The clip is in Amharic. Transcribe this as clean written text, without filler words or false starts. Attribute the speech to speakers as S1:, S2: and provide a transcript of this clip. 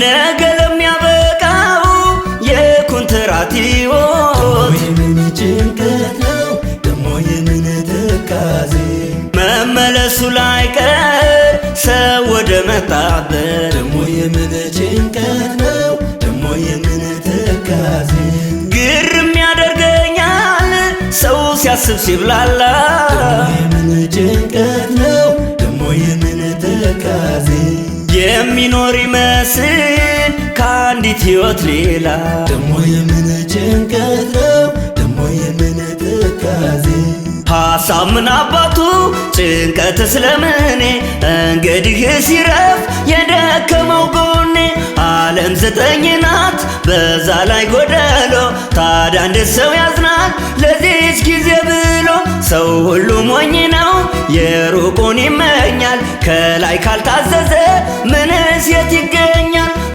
S1: ነገ ለሚያበቃው የኮንትራት ሕይወት
S2: የምን ጭንቀት ነው ደሞ የምን ትካዜ
S1: መመለሱ ላይቀር ሰው ወደ መጣበት
S2: ደሞ የምን ጭንቀት ነው ደሞ የምን ትካዜ
S1: ግርም ያደርገኛል ሰው ሲያስብ ሲብላላ
S2: የምን ጭንቀት ነው ደሞ የምን ትካዜ
S1: የሚኖር ይመስል ከአንዲት ሕይወት ሌላ
S2: ደሞ የምን ጭንቀት ነው ደሞ የምን ትካዜ
S1: ሐሳብ ምን አባቱ ጭንቀት ስለምኔ እንግዲህ ሲረፍ የደከመው ጎኔ ዓለም 9 ናት በዛ ላይ ጎደሎ ታዲያ እንዴት ሰው ያዝናል ለዚች ጊዜ ብሎ ሰው ሁሉ ሞኝ ነው የሩቁን ይመኛል ከላይ ካልታዘዘ ምንስ የት ይገኛል